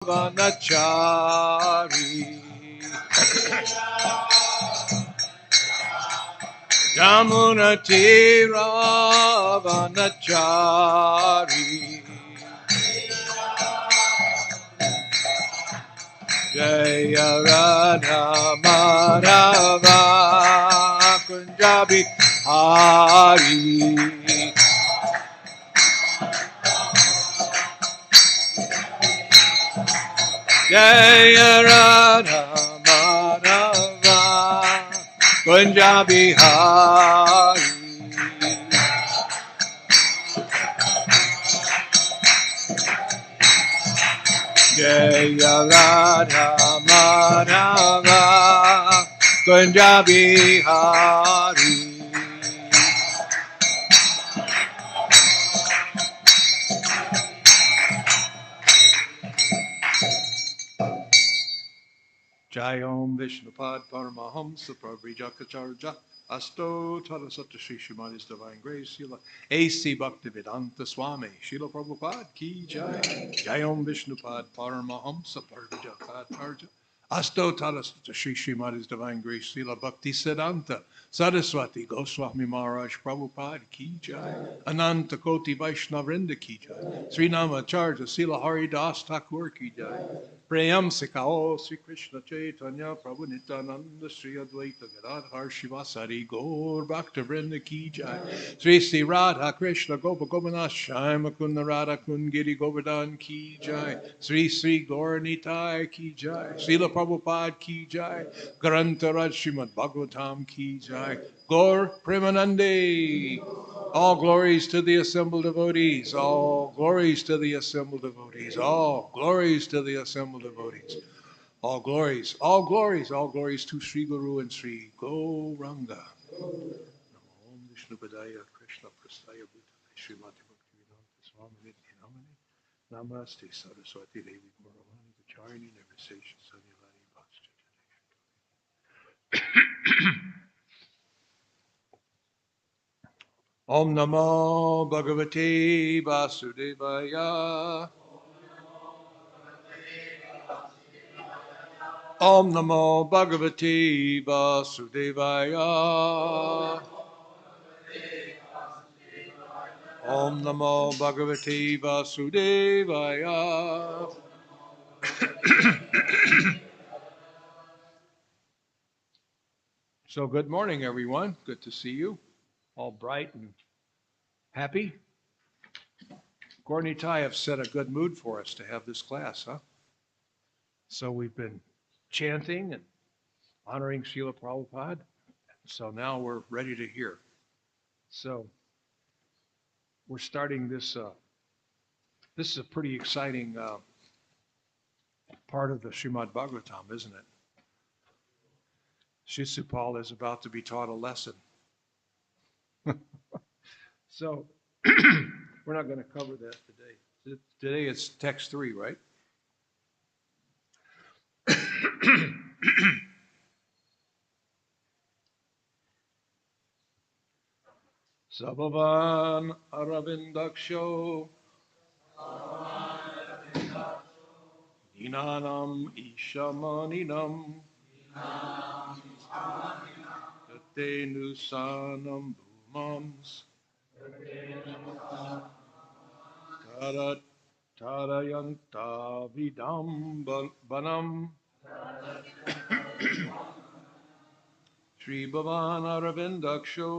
Vanachari Yamunatira Vanachari Jaya Radha Madhava Kunjabi Hari Jaya Radha Madhava Kunjabi Hari Jaya Radha Madhava Kunjabi Hari Jai Om Vishnupad Paramahamsa Prabhujakacharya Asto Tarasata Sri Srimad His Divine Grace Srila A.C. Bhaktivedanta Swami Srila Prabhupada Ki Jai Jai Om Vishnupad Paramahamsa Prabhujakacharya Asto Tarasata Sri Srimad His Divine Grace Srila Bhakti Siddhanta Saraswati Goswami Maharaj Prabhupada Ki Jai Ananta Koti Vaishnavrinda Ki Jai Sri Namacharya Srila Haridas Thakur Ki Jai Prayam Sikao Sri Krishna Chaitanya Prabhu Nityananda Sri Advaita Gadadhar Shivasari Gaur Bhakta Vrinda Ki Jai Sri Sri Radha Krishna Gopa Gopinath Shama Kunda Radha Kungiri Govardhan Ki Jai Sri Sri Gaur Nitai Ki Jai Srila Prabhupada Ki Jai Grantaraj Srimad Bhagavatam Ki Jai Gaur Premanande. All glories to the assembled devotees. All glories to the assembled devotees. All glories to the assembled devotees. All glories, all glories, all glories to Sri Guru and Sri Gauranga. Namo Om Vishnupadaya Krishna Prastaya Bhutale Srimati Bhaktivedanta Swami Nitya Namani Namaste Saraswati Devi Gauravani Vacharini Nirvisesha Sanyavani Bhakti. Om Namo Bhagavate Vasudevaya. Om Namo Bhagavate Vasudevaya. Om Namo Bhagavate Vasudevaya. So good morning, everyone. Good to see you. All bright and happy. Gorni Tai have set a good mood for us to have this class, huh? So we've been chanting and honoring Srila Prabhupada. So now we're ready to hear. So we're starting this. This is a pretty exciting part of the Srimad Bhagavatam, isn't it? Shishupal is about to be taught a lesson. So we're not going to cover that today. Today it's text 3, right? Sabhavan Aravindaksho Ninanam Ishamaninam Tate Nusanam Bhumams Tarayanta Vidam Banam Sri Bhavan Aravindaksho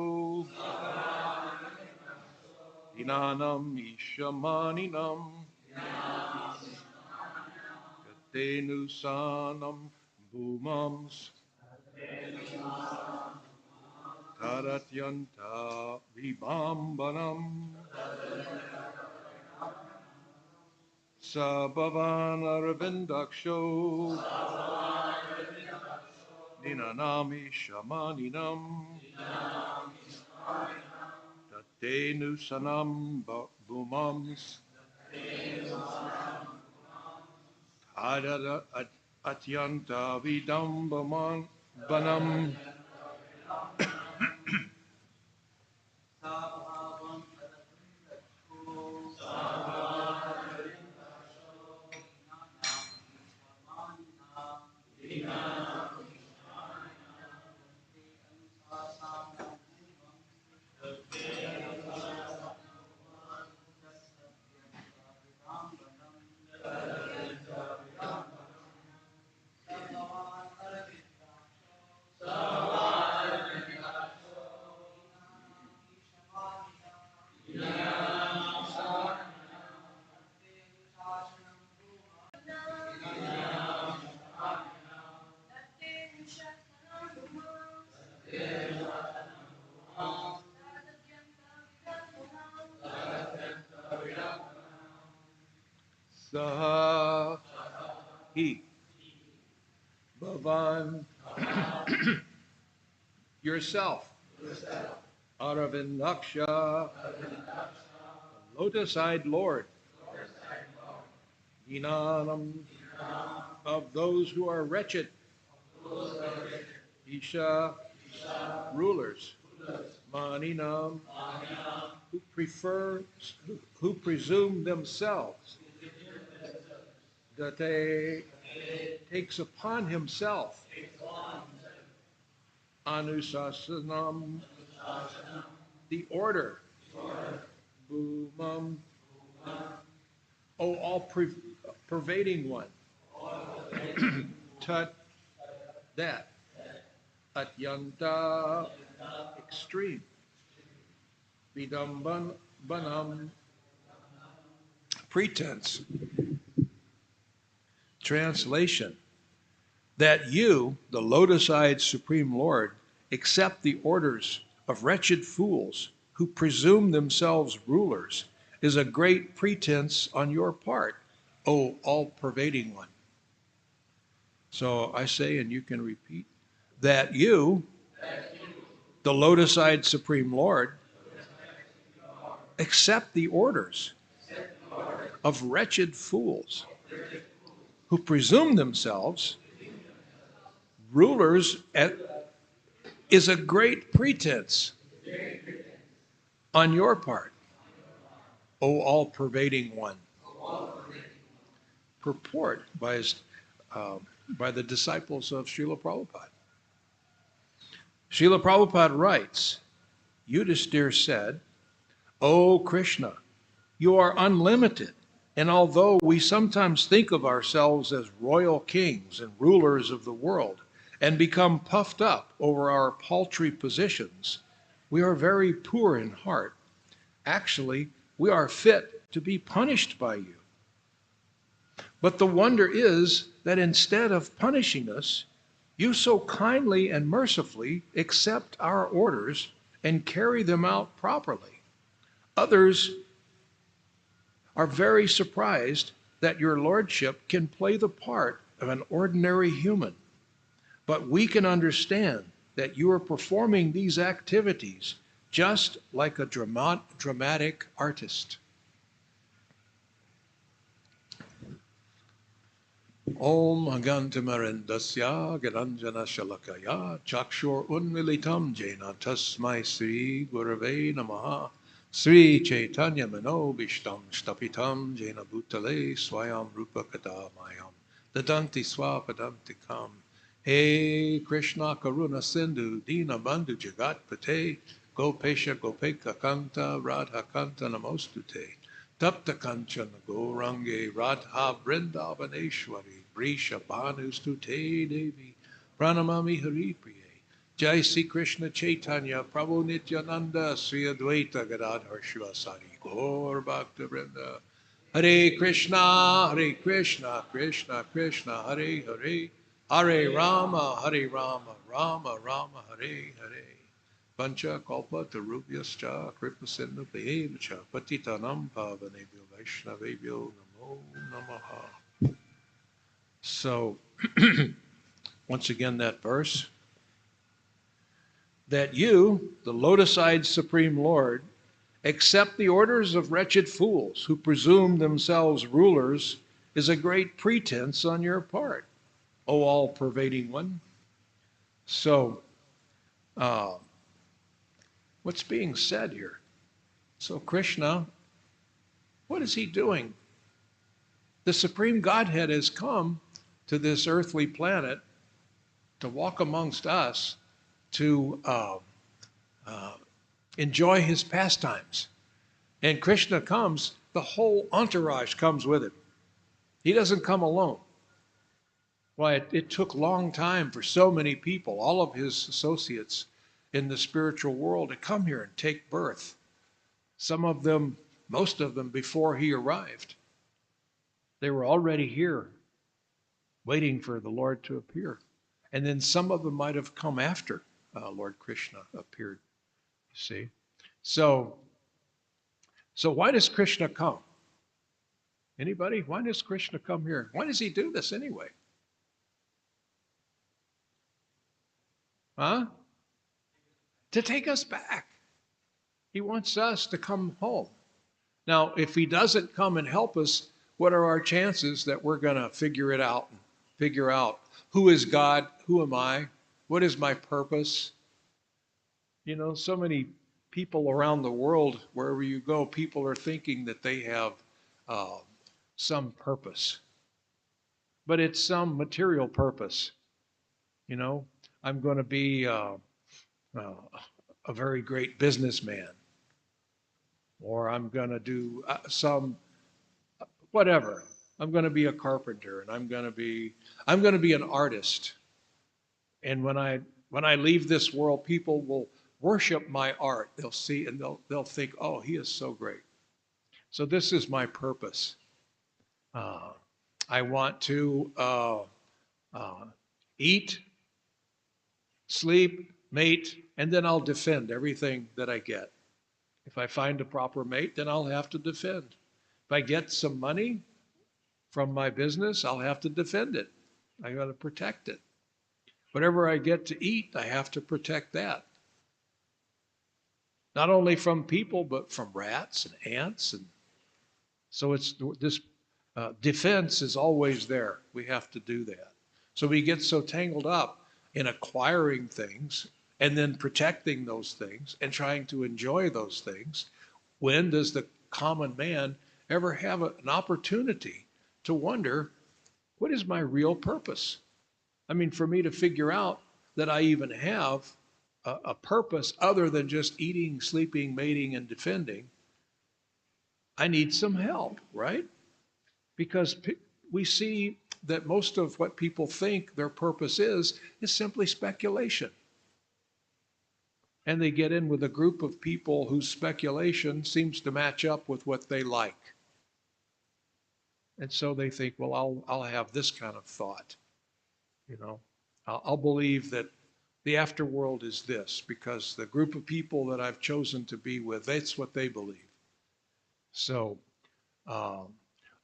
Ninanam Ishamaninam Tenusanam Bhumams Taratyanta Vibhambanam Sabhavan Aravindaksho Ninanami Shamaninam Tatenusanam Bhumams Atyanta Vidambaman Banam He. Bhavan. Yourself. Aravindaksha. Lotus-eyed Lord. Jnanam. Of those who are wretched. Isha. Rulers. Maninam. Who presume themselves. Date. Takes upon himself. Anusasanam. The order. Bhumam. Oh, all-pervading one. Tat. That. Atyanta. Extreme. Vidambanam. Pretense. Translation. That you, the lotus-eyed Supreme Lord, accept the orders of wretched fools who presume themselves rulers is a great pretense on your part, O all-pervading one. So I say, and you can repeat, that you, the lotus-eyed Supreme Lord, accept the orders of wretched fools who presume themselves rulers is a great pretense on your part, O all-pervading one. Purport by the disciples of Srila Prabhupada. Srila Prabhupada writes, Yudhisthira said, O Krishna, you are unlimited, and although we sometimes think of ourselves as royal kings and rulers of the world and become puffed up over our paltry positions, we are very poor in heart. Actually, we are fit to be punished by you. But the wonder is that instead of punishing us, you so kindly and mercifully accept our orders and carry them out properly. Others are very surprised that your lordship can play the part of an ordinary human. But we can understand that you are performing these activities just like a dramatic artist. Om Agantamarindasya Garanjana Shalakaya Chakshur Unmilitam Jena Tasmai Sri Gurave Namaha Sri Chaitanya Mano Vishtam Stapitam Jena Bhutale Swayam Rupa Kadamayam Dadanti Swapadantikam. Hey Krishna Karuna Sindhu Dina Bandhu Jagat Pate Gopesha Gopeka Kanta Radha Kanta Namostute Tapta Kanchana Gourange Radha Vrindavaneshwari Brisha Bhanustute Devi Pranamami Hari Priye Jai Sri Krishna Chaitanya Prabhu Nityananda Sri Advaita Gadadhar Shivasari Gaur Bhakta Vrinda Hare Krishna Krishna Krishna Hare Hare Hare Rama Rama Rama Hare Hare Pancha Kalpa Tarubhyascha Kripa Sindhu Bhevcha Patitanam Pavanebhyo Vaishnavebhyo Namo Namaha. So, once again, that verse, that you, the lotus-eyed Supreme Lord, accept the orders of wretched fools who presume themselves rulers is a great pretense on your part, O all-pervading one. So, what's being said here? So Krishna, what is he doing? The Supreme Godhead has come to this earthly planet to walk amongst us, to enjoy his pastimes. And Krishna comes, the whole entourage comes with him. He doesn't come alone. Why, it took a long time for so many people, all of his associates in the spiritual world, to come here and take birth. Some of them, most of them, before he arrived. They were already here, waiting for the Lord to appear. And then some of them might have come after Lord Krishna appeared, you see. So why does Krishna come? Anybody? Why does Krishna come here? Why does he do this anyway? Huh? To take us back. He wants us to come home. Now, if he doesn't come and help us, what are our chances that we're going to figure it out? Figure out who is God? Who am I? What is my purpose? You know, so many people around the world, wherever you go, people are thinking that they have some purpose, but it's some material purpose. You know, I'm going to be a very great businessman, or I'm going to do some whatever. I'm going to be a carpenter, and I'm going to be an artist. And when I leave this world, people will worship my art. They'll see and they'll think, oh, he is so great. So this is my purpose. I want to eat, sleep, mate, and then I'll defend everything that I get. If I find a proper mate, then I'll have to defend. If I get some money from my business, I'll have to defend it. I got to protect it. Whatever I get to eat, I have to protect that. Not only from people, but from rats and ants. And so it's this defense is always there. We have to do that. So we get so tangled up in acquiring things and then protecting those things and trying to enjoy those things. When does the common man ever have an opportunity to wonder, what is my real purpose? I mean, for me to figure out that I even have a purpose other than just eating, sleeping, mating, and defending, I need some help, right? Because we see that most of what people think their purpose is simply speculation. And they get in with a group of people whose speculation seems to match up with what they like. And so they think, well, I'll have this kind of thought. You know, I'll believe that the afterworld is this because the group of people that I've chosen to be with, that's what they believe. So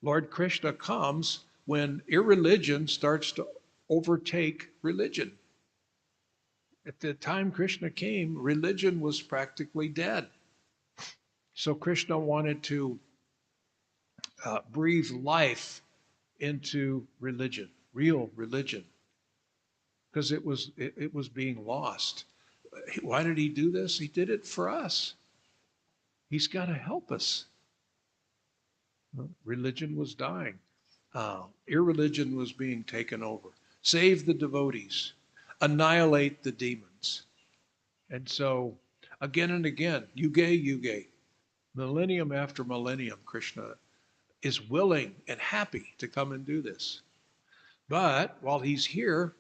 Lord Krishna comes when irreligion starts to overtake religion. At the time Krishna came, religion was practically dead. So Krishna wanted to breathe life into religion, real religion, because it was being lost. Why did he do this? He did it for us. He's got to help us. Religion was dying. Irreligion was being taken over. Save the devotees. Annihilate the demons. And so, again and again, yuge, millennium after millennium, Krishna is willing and happy to come and do this. But while he's here,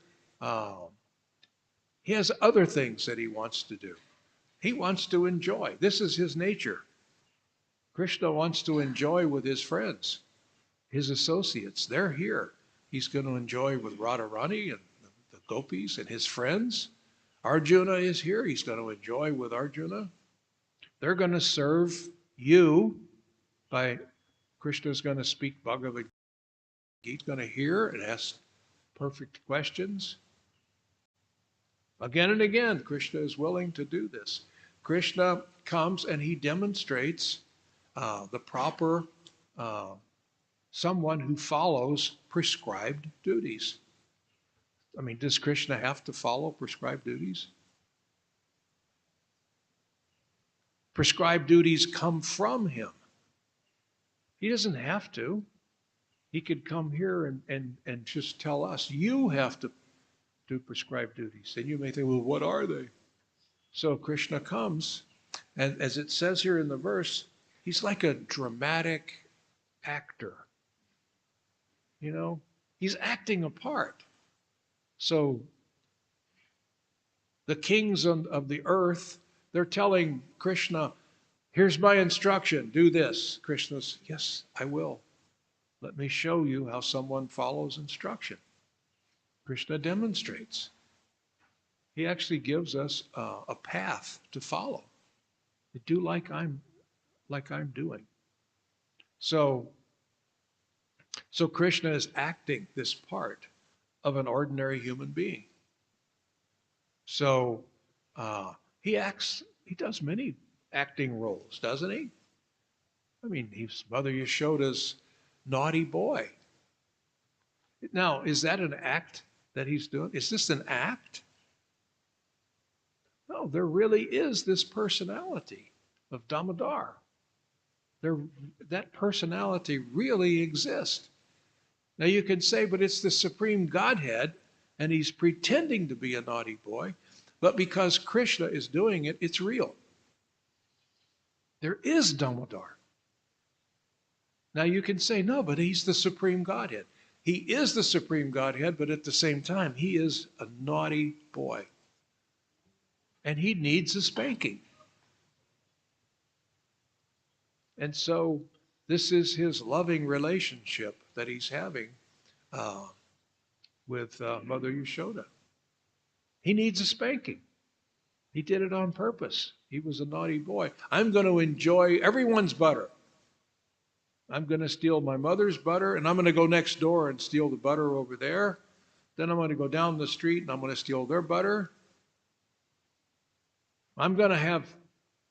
he has other things that he wants to do. He wants to enjoy. This is his nature. Krishna wants to enjoy with his friends, his associates. They're here. He's going to enjoy with Radharani and the gopis and his friends. Arjuna is here. He's going to enjoy with Arjuna. They're going to serve you by Krishna's going to speak Bhagavad Gita. He's going to hear and ask perfect questions. Again and again, Krishna is willing to do this. Krishna comes and he demonstrates the proper someone who follows prescribed duties. I mean, does Krishna have to follow prescribed duties? Prescribed duties come from him. He doesn't have to. He could come here and just tell us, you have to do prescribed duties. And you may think, well, what are they? So Krishna comes, and as it says here in the verse, he's like a dramatic actor. You know, he's acting a part. So the kings of the earth, they're telling Krishna, here's my instruction, do this. Krishna's, yes, I will. Let me show you how someone follows instruction. Krishna demonstrates. He actually gives us a path to follow. To do like I'm doing. So So Krishna is acting this part of an ordinary human being. So he does many acting roles, doesn't he? I mean, he's Mother Yashoda's naughty boy. Now, is that an act that he's doing? Is this an act? No, there really is this personality of Damodar. That personality really exists. Now you can say, but it's the Supreme Godhead, and he's pretending to be a naughty boy, but because Krishna is doing it, it's real. There is Damodar. Now you can say, no, but he's the Supreme Godhead. He is the Supreme Godhead, but at the same time, he is a naughty boy. And he needs a spanking. And so this is his loving relationship that he's having with Mother Yashoda. He needs a spanking. He did it on purpose. He was a naughty boy. I'm going to enjoy everyone's butter. I'm going to steal my mother's butter, and I'm going to go next door and steal the butter over there. Then I'm going to go down the street, and I'm going to steal their butter. I'm going to have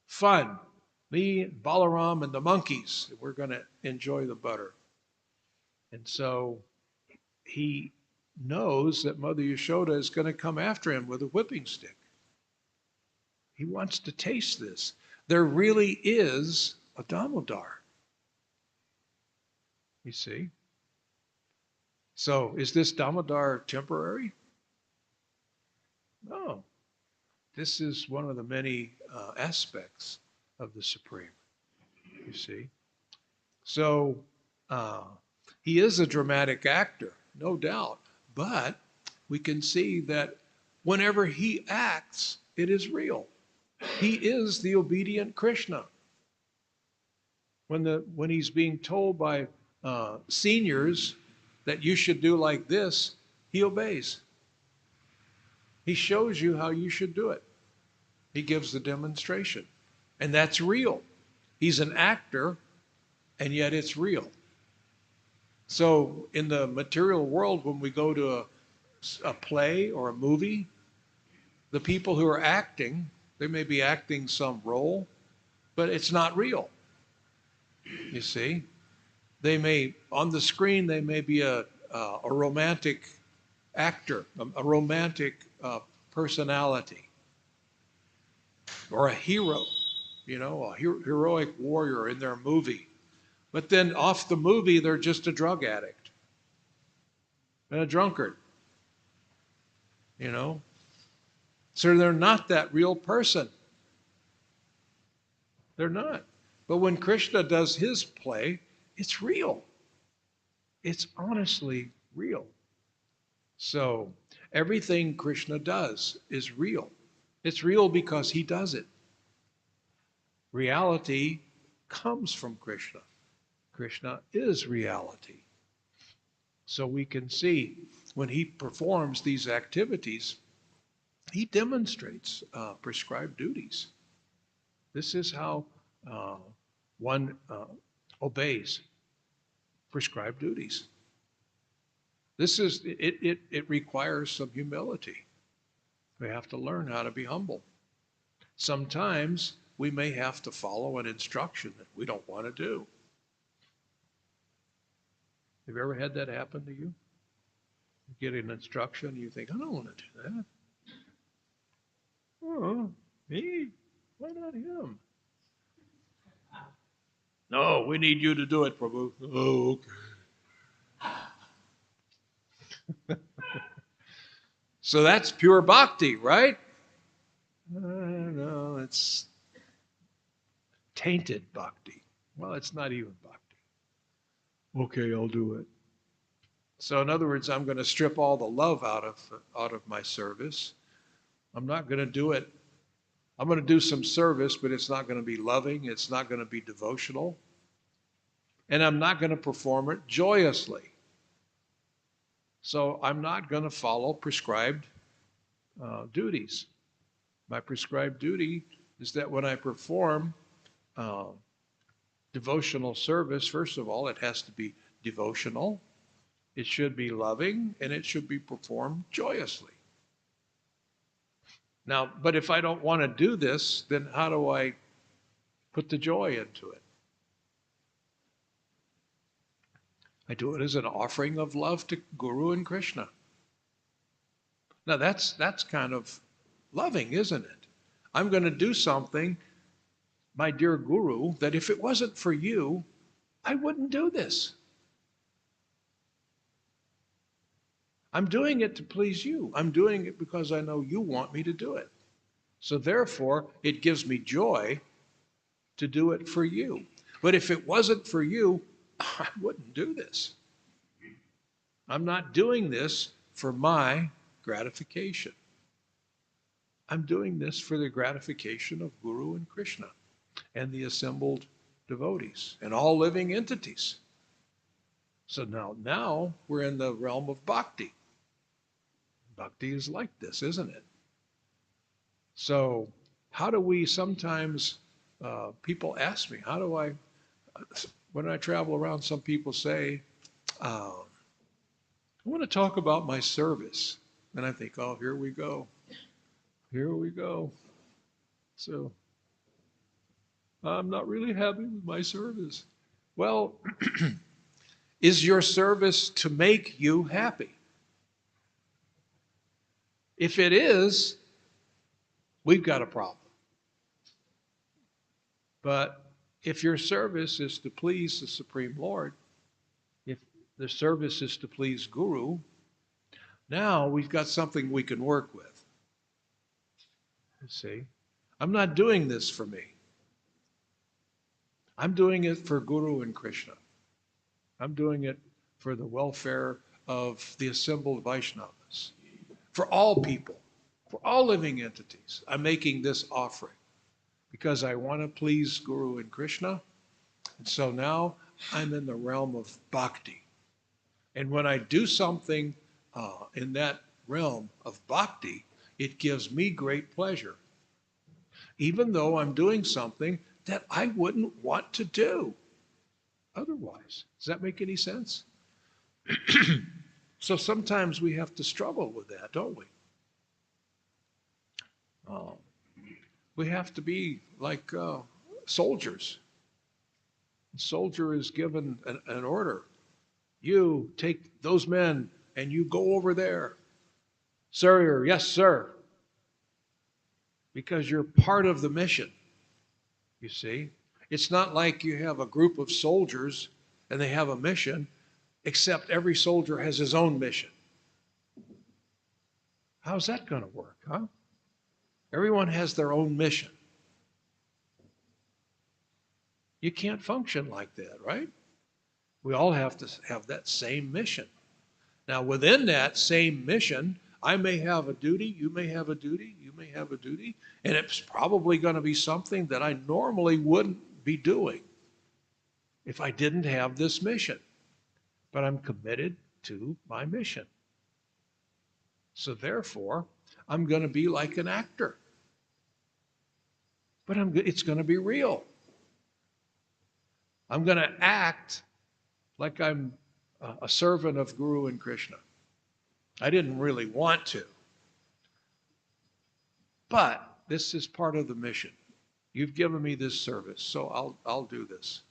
fun. Me, Balaram, and the monkeys, we're going to enjoy the butter. And so he knows that Mother Yashoda is going to come after him with a whipping stick. He wants to taste this. There really is a Damodar. You see? So is this Damodar temporary? No. This is one of the many aspects of the Supreme, you see. So he is a dramatic actor, no doubt, but we can see that whenever he acts, it is real. He is the obedient Krishna. When he's being told by seniors that you should do like this, he obeys. He shows you how you should do it. He gives the demonstration. And that's real. He's an actor, and yet it's real. So in the material world, when we go to a play or a movie, the people who are acting, they may be acting some role, but it's not real. You see? They may, on the screen, they may be a romantic actor, a romantic personality, or a hero, you know, a heroic warrior in their movie. But then off the movie, they're just a drug addict and a drunkard, you know. So they're not that real person. They're not. But when Krishna does his play, it's real. It's honestly real. So everything Krishna does is real. It's real because he does it. Reality comes from Krishna. Krishna is reality. So we can see when he performs these activities, he demonstrates prescribed duties. This is how one obeys prescribed duties. It requires some humility. We have to learn how to be humble. Sometimes we may have to follow an instruction that we don't want to do. Have you ever had that happen to you? You get an instruction, and you think, I don't want to do that. Oh, me? Why not him? No, we need you to do it, Prabhu. Oh, okay. So that's pure bhakti, right? No, it's tainted bhakti. Well, it's not even bhakti. Okay, I'll do it. So in other words, I'm going to strip all the love out of my service. I'm not going to do it. I'm going to do some service, but it's not going to be loving. It's not going to be devotional. And I'm not going to perform it joyously. So I'm not going to follow prescribed duties. My prescribed duty is that when I perform devotional service, first of all, it has to be devotional, it should be loving, and it should be performed joyously. Now, but if I don't want to do this, then how do I put the joy into it? I do it as an offering of love to Guru and Krishna. Now that's kind of loving, isn't it? I'm going to do something, my dear Guru, that if it wasn't for you, I wouldn't do this. I'm doing it to please you. I'm doing it because I know you want me to do it. So therefore, it gives me joy to do it for you. But if it wasn't for you, I wouldn't do this. I'm not doing this for my gratification. I'm doing this for the gratification of Guru and Krishna and the assembled devotees and all living entities. So now we're in the realm of bhakti. Bhakti is like this, isn't it? So how do we sometimes, people ask me, how do I, when I travel around, some people say, I want to talk about my service. And I think, oh, here we go. Here we go. So I'm not really happy with my service. Well, is your service to make you happy? If it is, we've got a problem. But if your service is to please the Supreme Lord, if the service is to please Guru, now we've got something we can work with. You see, I'm not doing this for me. I'm doing it for Guru and Krishna. I'm doing it for the welfare of the assembled Vaishnavas, for all people, for all living entities. I'm making this offering because I want to please Guru and Krishna. And so now I'm in the realm of bhakti. And when I do something in that realm of bhakti, it gives me great pleasure, even though I'm doing something that I wouldn't want to do otherwise. Does that make any sense? So sometimes we have to struggle with that, don't we? We have to be like soldiers. The soldier is given an order. You take those men and you go over there. Sir, yes, sir. Because you're part of the mission, you see. It's not like you have a group of soldiers and they have a mission, except every soldier has his own mission. How's that going to work, huh? Everyone has their own mission. You can't function like that, right? We all have to have that same mission. Now, within that same mission, I may have a duty, you may have a duty, you may have a duty, and it's probably going to be something that I normally wouldn't be doing if I didn't have this mission. But I'm committed to my mission. So therefore, I'm going to be like an actor. But it's going to be real. I'm going to act like I'm a servant of Guru and Krishna. I didn't really want to. But this is part of the mission. You've given me this service, so I'll do this.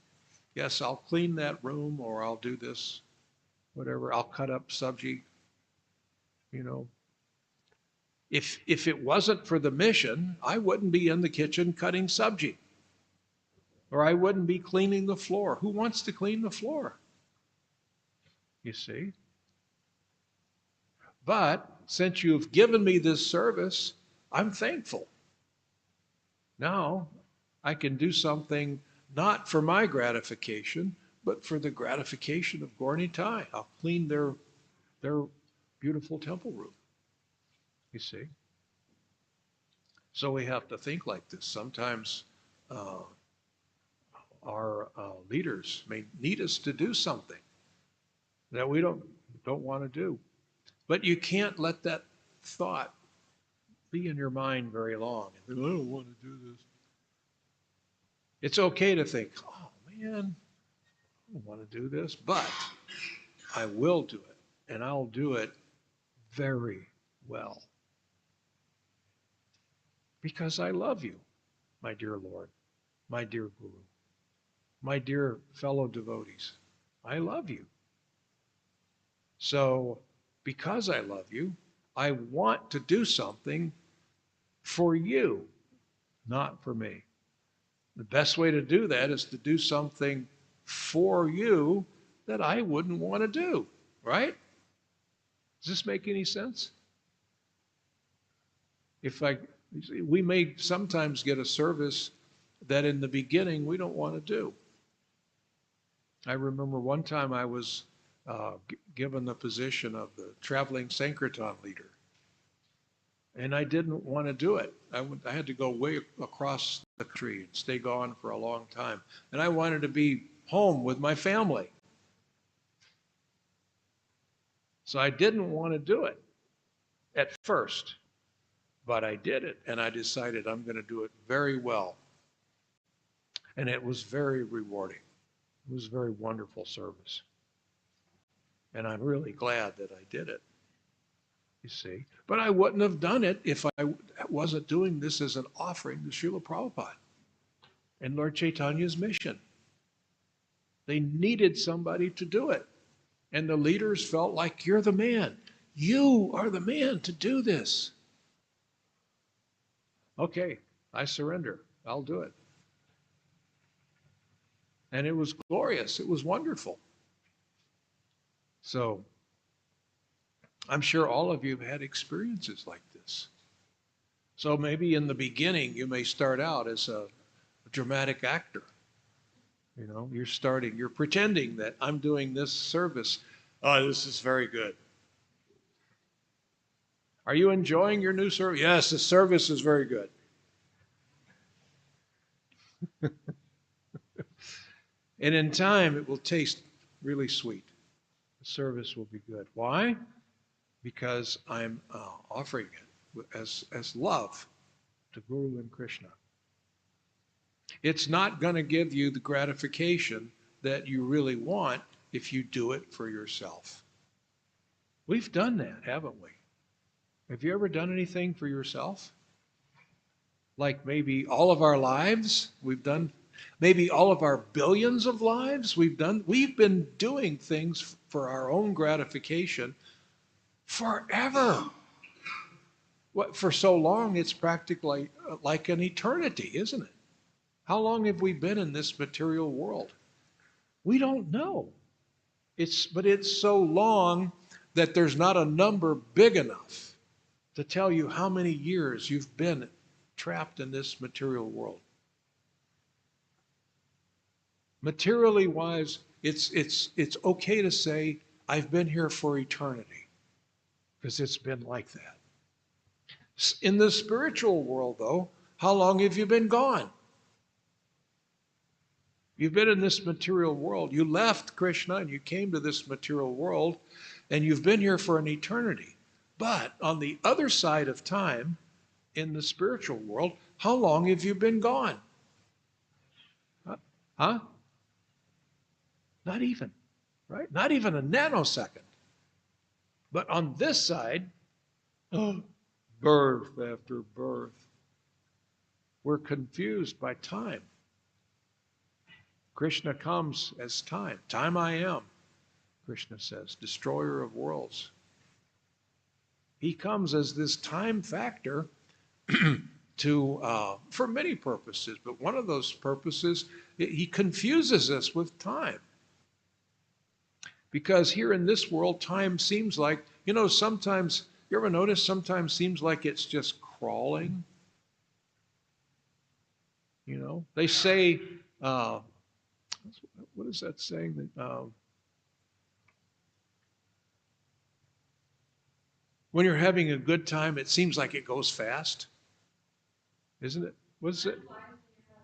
Yes, I'll clean that room, or I'll do this, whatever. I'll cut up sabji. You know, if it wasn't for the mission, I wouldn't be in the kitchen cutting sabji, or I wouldn't be cleaning the floor. Who wants to clean the floor? You see? But since you've given me this service, I'm thankful. Now I can do something not for my gratification, but for the gratification of Gaur Nitai. I'll clean their beautiful temple room. You see? So we have to think like this. Sometimes our leaders may need us to do something that we don't want to do. But you can't let that thought be in your mind very long. I don't want to do this. It's okay to think, oh man, I don't want to do this, but I will do it, and I'll do it very well. Because I love you, my dear Lord, my dear Guru, my dear fellow devotees. I love you. So, because I love you, I want to do something for you, not for me. The best way to do that is to do something for you that I wouldn't want to do, right? Does this make any sense? We may sometimes get a service that in the beginning we don't want to do. I remember one time I was given the position of the traveling Sankirtan leader, and I didn't want to do it. I had to go way across the country and stay gone for a long time, and I wanted to be home with my family. So I didn't want to do it at first, but I did it, and I decided I'm going to do it very well. And it was very rewarding. It was a very wonderful service. And I'm really glad that I did it, you see. But I wouldn't have done it if I wasn't doing this as an offering to Srila Prabhupada and Lord Chaitanya's mission. They needed somebody to do it. And the leaders felt like, you're the man. You are the man to do this. Okay, I surrender. I'll do it. And it was glorious. It was wonderful. So I'm sure all of you have had experiences like this. So maybe in the beginning, you may start out as a dramatic actor. You know, you're pretending that I'm doing this service. Oh, this is very good. Are you enjoying your new service? Yes, the service is very good. And in time, it will taste really sweet. The service will be good. Why? Because I'm offering it as love to Guru and Krishna. It's not going to give you the gratification that you really want if you do it for yourself. We've done that, haven't we? Have you ever done anything for yourself? Like maybe all of our lives we've done, maybe all of our billions of lives we've been doing things for our own gratification forever. For so long, it's practically like an eternity, isn't it? How long have we been in this material world? We don't know. But it's so long that there's not a number big enough to tell you how many years you've been trapped in this material world. Materially wise, it's okay to say, I've been here for eternity, because it's been like that. In the spiritual world, though, how long have you been gone? You've been in this material world. You left Krishna and you came to this material world, and you've been here for an eternity. But on the other side of time, in the spiritual world, how long have you been gone? Huh? Not even, right? Not even a nanosecond. But on this side, birth after birth, we're confused by time. Krishna comes as time. Time I am, Krishna says, destroyer of worlds. He comes as this time factor for many purposes, but one of those purposes, he confuses us with time. Because here in this world, time seems like, sometimes, you ever notice sometimes seems like it's just crawling? They say, what is that saying? When you're having a good time, it seems like it goes fast. Isn't it? What is it?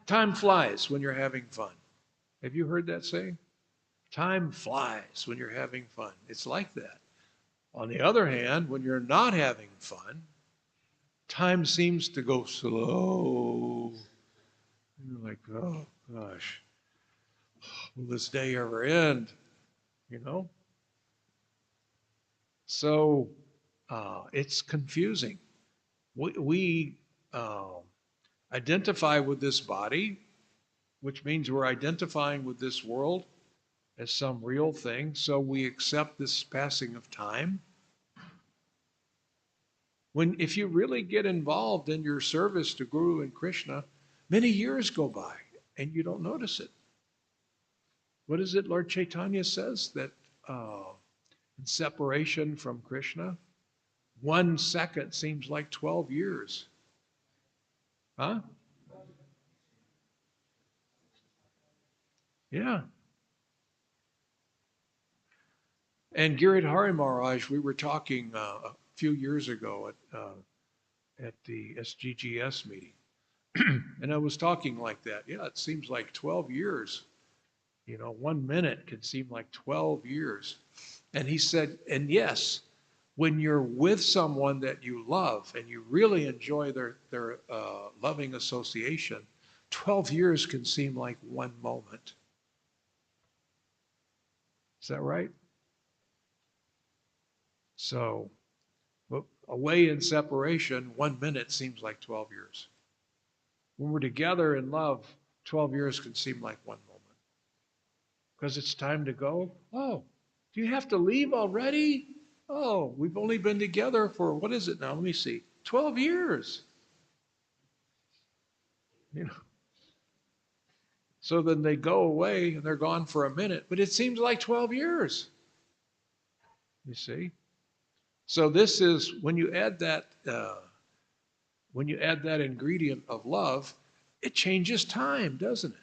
Time flies when you're having fun. Have you heard that saying? Time flies when you're having fun. It's like that. On the other hand, when you're not having fun, time seems to go slow. You're like, oh gosh, will this day ever end? So it's confusing. We identify with this body, which means we're identifying with this world as some real thing. So we accept this passing of time. If you really get involved in your service to Guru and Krishna, many years go by and you don't notice it. What is it Lord Chaitanya says? That in separation from Krishna, 1 second seems like 12 years. Huh? Yeah. And Giridhari Maharaj, we were talking a few years ago at the SGGS meeting. And I was talking like that. Yeah, it seems like 12 years. 1 minute can seem like 12 years. And he said, and yes, when you're with someone that you love and you really enjoy their loving association, 12 years can seem like 1 moment. Is that right? So, away in separation, 1 minute seems like 12 years. When we're together in love, 12 years can seem like 1 moment. Because it's time to go. Oh, do you have to leave already? Oh, we've only been together for, what is it now? Let me see. 12 years. So then they go away and they're gone for a minute, but it seems like 12 years. You see? So this is when you add that ingredient of love, it changes time, doesn't it?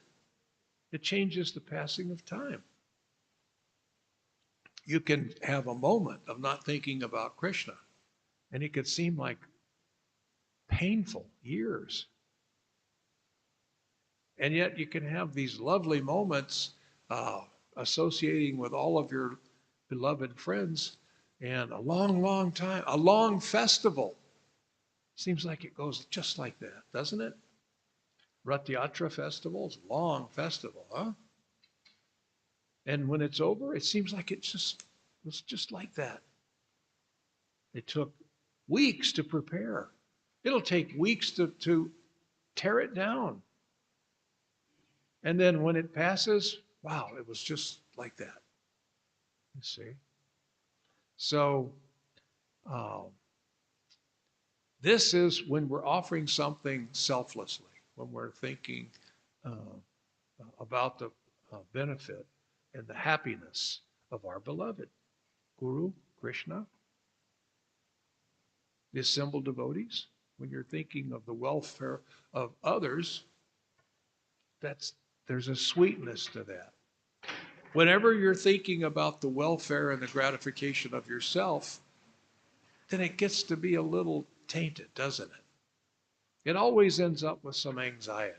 It changes the passing of time. You can have a moment of not thinking about Krishna, and it could seem like painful years. And yet you can have these lovely moments associating with all of your beloved friends, and a long, long time, a long festival. Seems like it goes just like that, doesn't it? Rath Yatra festival's a long festival, huh? And when it's over, it seems like it was just like that. It took weeks to prepare. It'll take weeks to tear it down. And then when it passes, wow, it was just like that. You see? So this is when we're offering something selflessly, when we're thinking about the benefit and the happiness of our beloved Guru, Krishna, the assembled devotees. When you're thinking of the welfare of others, there's a sweetness to that. Whenever you're thinking about the welfare and the gratification of yourself, then it gets to be a little tainted, doesn't it? It always ends up with some anxiety.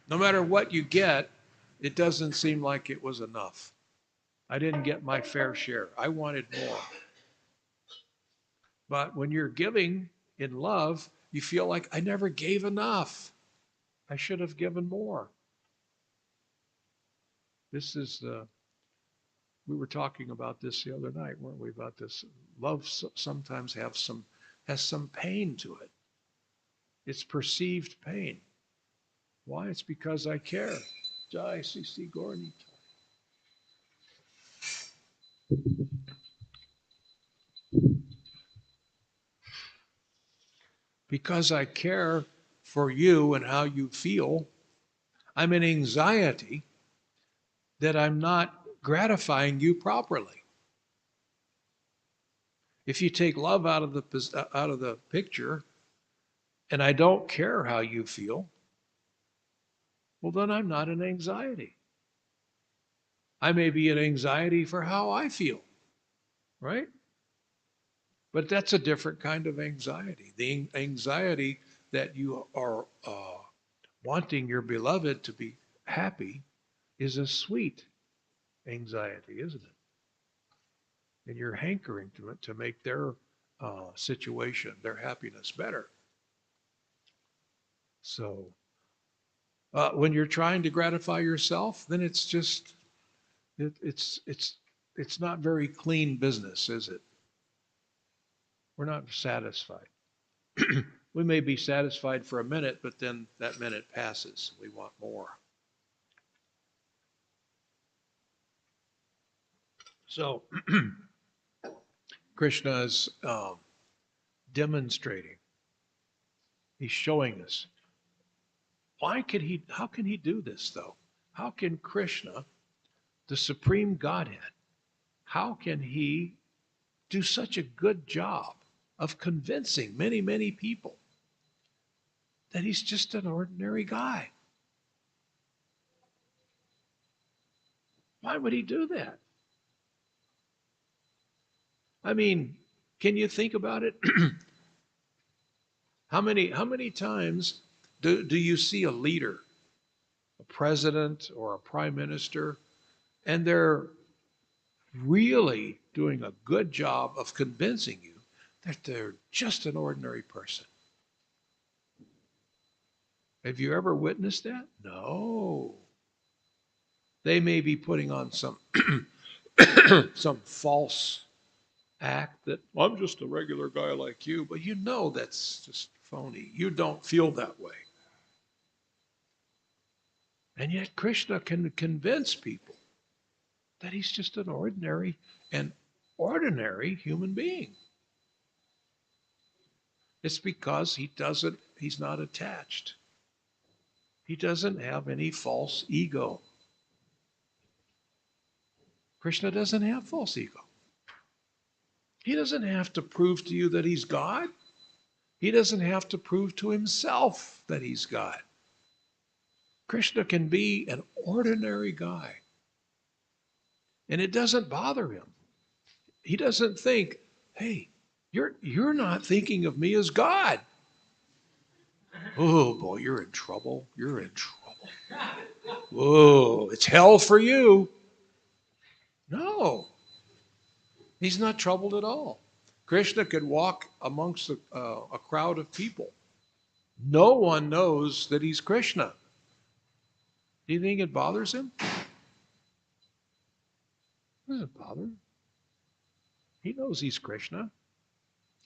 No matter what you get, it doesn't seem like it was enough. I didn't get my fair share. I wanted more. But when you're giving in love, you feel like I never gave enough. I should have given more. This is we were talking about this the other night, weren't we, about this? Love sometimes has some pain to it. It's perceived pain. Why? It's because I care. Jai Sisi Gorni. Because I care for you and how you feel, I'm in anxiety that I'm not gratifying you properly. If you take love out of the picture, and I don't care how you feel, well, then I'm not in anxiety. I may be in anxiety for how I feel, right? But that's a different kind of anxiety. The anxiety that you are wanting your beloved to be happy is a sweet anxiety, isn't it? And you're hankering to it to make their situation, their happiness better. So when you're trying to gratify yourself, then it's it's not very clean business, is it? We're not satisfied. We may be satisfied for a minute, but then that minute passes. We want more. So Krishna is demonstrating. He's showing us. How can he do this, though? How can Krishna, the Supreme Godhead, how can he do such a good job of convincing many, many people that he's just an ordinary guy? Why would he do that? I mean, can you think about it? How many times do you see a leader, a president or a prime minister, and they're really doing a good job of convincing you that they're just an ordinary person? Have you ever witnessed that? No. They may be putting on some some false act that, well, I'm just a regular guy like you, but you know that's just phony. You don't feel that way. And yet Krishna can convince people that he's just an ordinary human being. It's because he's not attached. He doesn't have any false ego. Krishna doesn't have false ego. He doesn't have to prove to you that he's God. He doesn't have to prove to himself that he's God. Krishna can be an ordinary guy. And it doesn't bother him. He doesn't think, hey, you're not thinking of me as God. Oh boy, you're in trouble. You're in trouble. Whoa, it's hell for you. No, he's not troubled at all. Krishna could walk amongst a crowd of people. No one knows that he's Krishna. Do you think it bothers him? It doesn't bother him. He knows he's Krishna.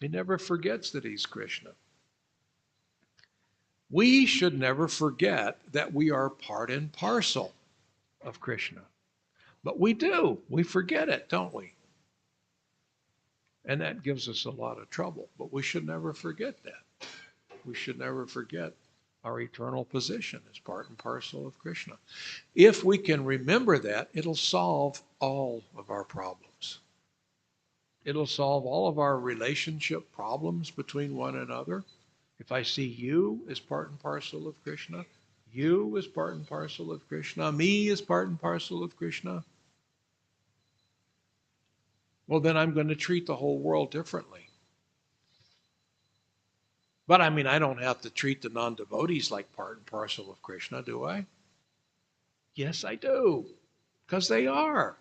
He never forgets that he's Krishna. We should never forget that we are part and parcel of Krishna. But we do. We forget it, don't we? And that gives us a lot of trouble. But we should never forget that. We should never forget our eternal position as part and parcel of Krishna. If we can remember that, it'll solve all of our problems. It'll solve all of our relationship problems between one another. If I see you as part and parcel of Krishna, you as part and parcel of Krishna, me as part and parcel of Krishna, well, then I'm going to treat the whole world differently. But I mean, I don't have to treat the non-devotees like part and parcel of Krishna, do I? Yes, I do, because they are.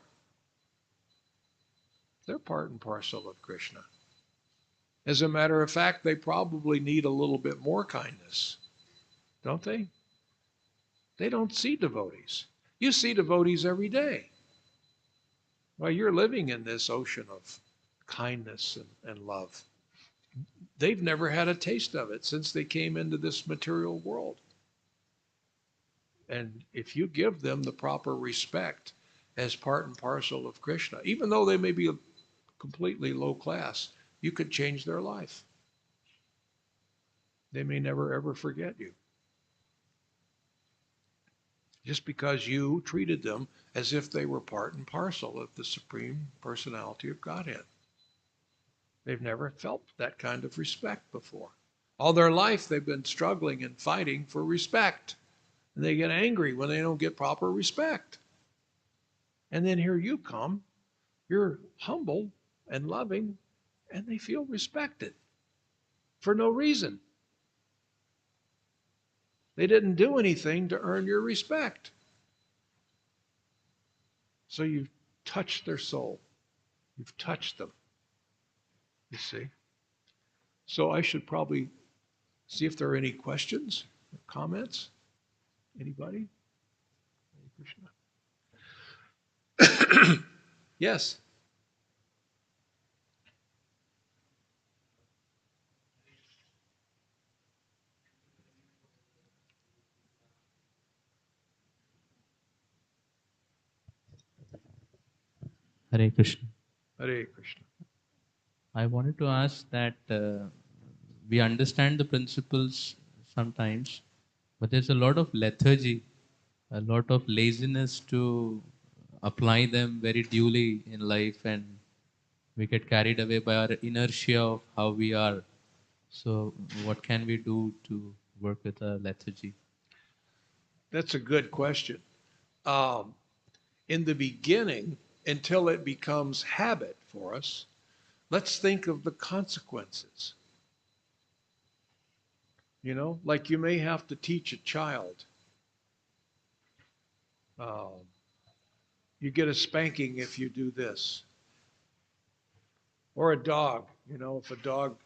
They're part and parcel of Krishna. As a matter of fact, they probably need a little bit more kindness, don't they? They don't see devotees. You see devotees every day. Well, you're living in this ocean of kindness and love. They've never had a taste of it since they came into this material world. And if you give them the proper respect as part and parcel of Krishna, even though they may be completely low class, you could change their life. They may never ever forget you. Just because you treated them as if they were part and parcel of the Supreme Personality of Godhead. They've never felt that kind of respect before. All their life they've been struggling and fighting for respect. And they get angry when they don't get proper respect. And then here you come, you're humble and loving, and they feel respected for no reason. They didn't do anything to earn your respect. So you've touched their soul. You've touched them. You see? So I should probably see if there are any questions or comments. Anybody? Hare Krishna. Yes. Hare Krishna. Hare Krishna. I wanted to ask that we understand the principles sometimes, but there's a lot of lethargy, a lot of laziness to apply them very duly in life, and we get carried away by our inertia of how we are. So, what can we do to work with our lethargy? That's a good question. Um, in the beginning, until it becomes habit for us, let's think of the consequences. You know, like you may have to teach a child. Um, you get a spanking if you do this. Or a dog. You know, if a dog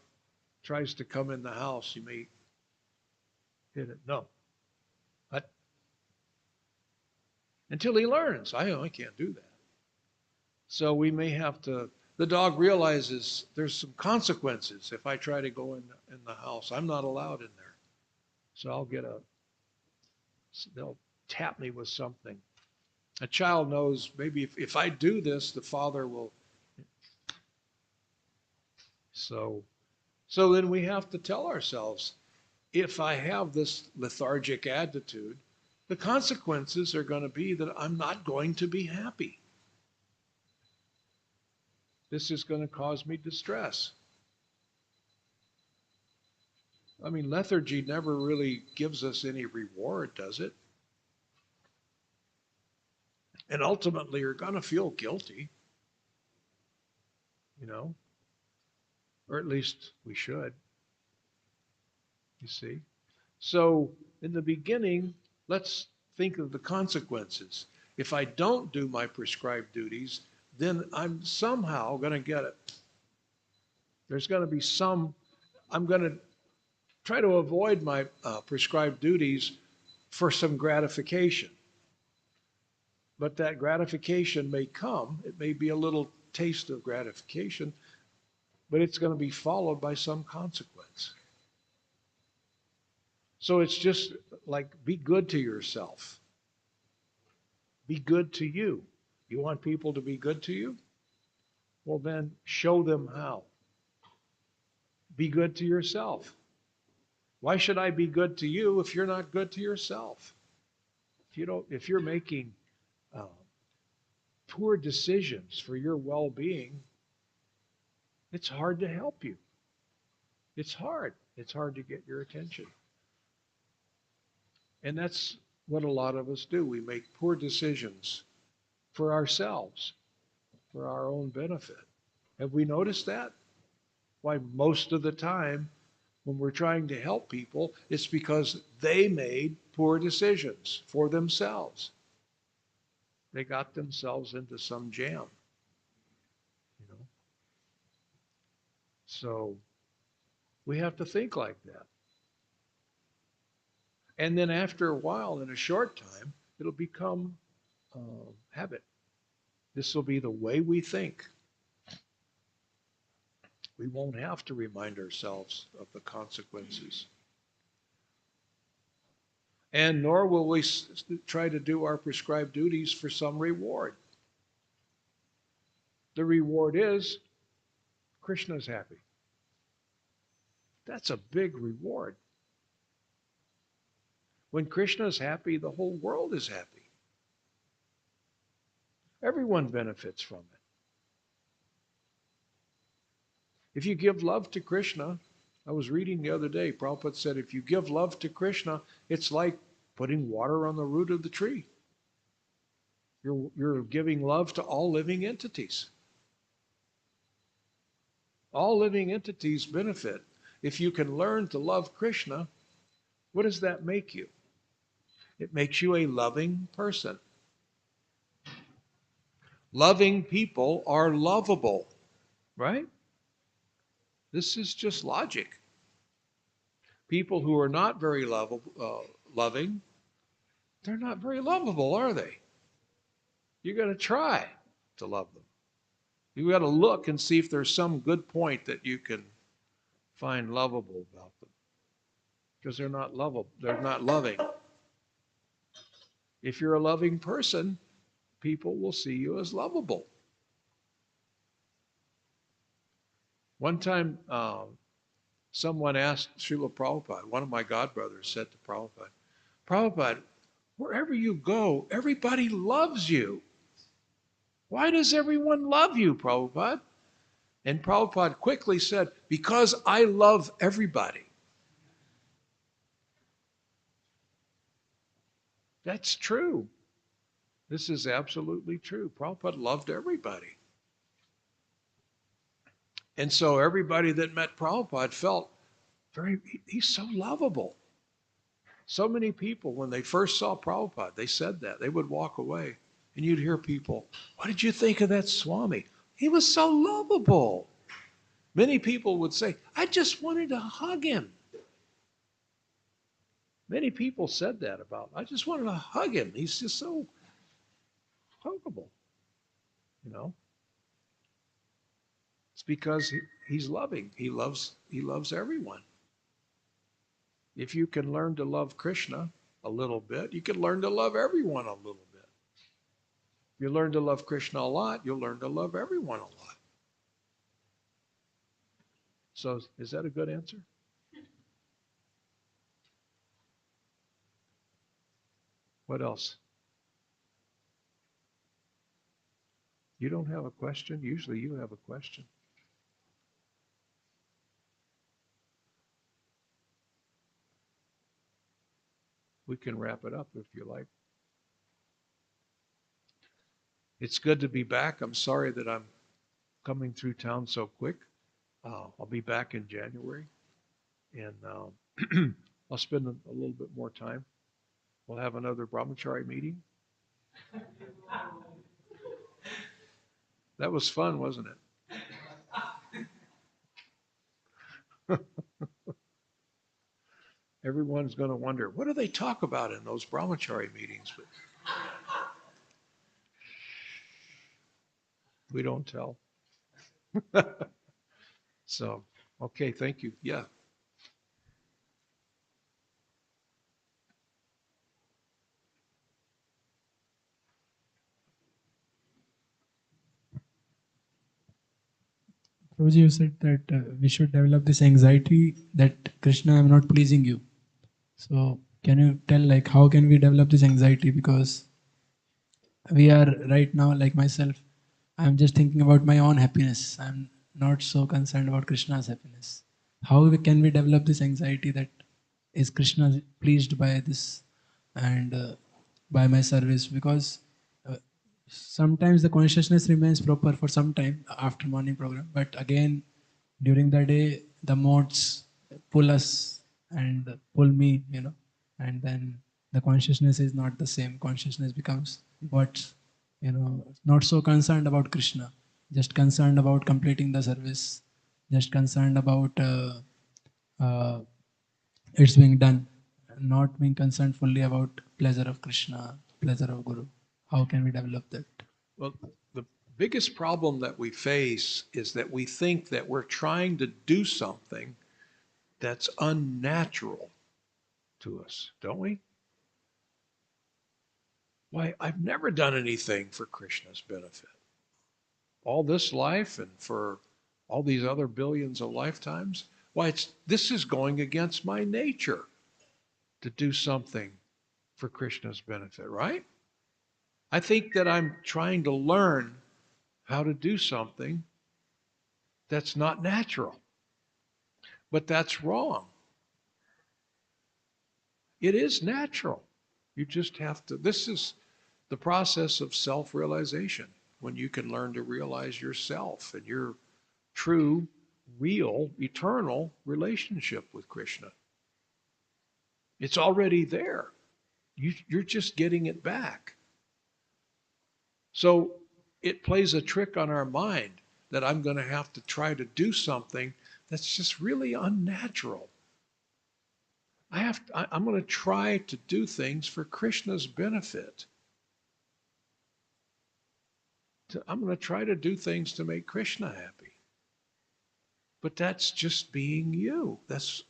tries to come in the house, you may hit it. No. But until he learns, I can't do that. So we may have to, the dog realizes there's some consequences if I try to go in the house. I'm not allowed in there. So they'll tap me with something. A child knows maybe if I do this, the father will. So, so then we have to tell ourselves, if I have this lethargic attitude, the consequences are going to be that I'm not going to be happy. This is going to cause me distress. I mean, lethargy never really gives us any reward, does it? And ultimately, you're going to feel guilty, you know, or at least we should, you see. So, in the beginning, let's think of the consequences. If I don't do my prescribed duties, then I'm somehow going to get it. There's going to be I'm going to try to avoid my prescribed duties for some gratification. But that gratification may come, it may be a little taste of gratification, but it's going to be followed by some consequence. So it's just like be good to yourself. Be good to you. You want people to be good to you? Well, then show them how. Be good to yourself. Why should I be good to you if you're not good to yourself? If you're making uh, poor decisions for your well-being, it's hard to help you. It's hard. It's hard to get your attention. And that's what a lot of us do. We make poor decisions for ourselves, for our own benefit. Have we noticed that? Why, most of the time, when we're trying to help people, it's because they made poor decisions for themselves. They got themselves into some jam, you know. So we have to think like that. And then after a while, in a short time, it'll become habit. This will be the way we think. We won't have to remind ourselves of the consequences. And nor will we try to do our prescribed duties for some reward. The reward is Krishna's happy. That's a big reward. When Krishna is happy, the whole world is happy. Everyone benefits from it. If you give love to Krishna, I was reading the other day, Prabhupada said, if you give love to Krishna, it's like putting water on the root of the tree. You're giving love to all living entities. All living entities benefit. If you can learn to love Krishna, what does that make you? It makes you a loving person. Loving people are lovable, right? This is just logic. People who are not very loving, they're not very lovable, are they? You got to try to love them. You got to look and see if there's some good point that you can find lovable about them, because they're not lovable. They're not loving. If you're a loving person, people will see you as lovable. One time, someone asked Srila Prabhupada, one of my godbrothers said to Prabhupada, Prabhupada, wherever you go, everybody loves you. Why does everyone love you, Prabhupada? And Prabhupada quickly said, because I love everybody. That's true. This is absolutely true. Prabhupada loved everybody. And so everybody that met Prabhupada felt he's so lovable. So many people, when they first saw Prabhupada, they said that. They would walk away and you'd hear people, what did you think of that Swami? He was so lovable. Many people would say, I just wanted to hug him. Many people said that about him. I just wanted to hug him. He's just so huggable, you know. It's because he's loving. He loves everyone. If you can learn to love Krishna a little bit, you can learn to love everyone a little bit. If you learn to love Krishna a lot, you'll learn to love everyone a lot. So is that a good answer? What else? You don't have a question? Usually you have a question. We can wrap it up if you like. It's good to be back. I'm sorry that I'm coming through town so quick. I'll be back in January, and I'll spend a little bit more time. We'll have another brahmachari meeting. That was fun, wasn't it? Everyone's going to wonder, what do they talk about in those brahmachari meetings? But we don't tell. So, okay, thank you. Yeah. Prabhuji, you said that we should develop this anxiety that Krishna, I'm not pleasing you. So can you tell like how can we develop this anxiety? Because we are right now, like myself, I'm just thinking about my own happiness. I'm not so concerned about Krishna's happiness. How can we develop this anxiety that is Krishna pleased by this and by my service? Because sometimes the consciousness remains proper for some time after morning program, but again during the day the modes pull us and pull me, and then the consciousness is not the same. Consciousness becomes what, not so concerned about Krishna, just concerned about completing the service, just concerned about uh, it's being done, not being concerned fully about pleasure of Krishna, pleasure of Guru. How can we develop that? Well, the biggest problem that we face is that we think that we're trying to do something that's unnatural to us, don't we? Why, I've never done anything for Krishna's benefit. All this life and for all these other billions of lifetimes, why, this is going against my nature to do something for Krishna's benefit, right? I think that I'm trying to learn how to do something that's not natural. But that's wrong. It is natural. You just have to, this is the process of self-realization, when you can learn to realize yourself and your true, real, eternal relationship with Krishna. It's already there. You're just getting it back. So it plays a trick on our mind that I'm going to have to try to do something that's just really unnatural. I'm going to try to do things for Krishna's benefit. I'm going to try to do things to make Krishna happy. But that's just being you. That's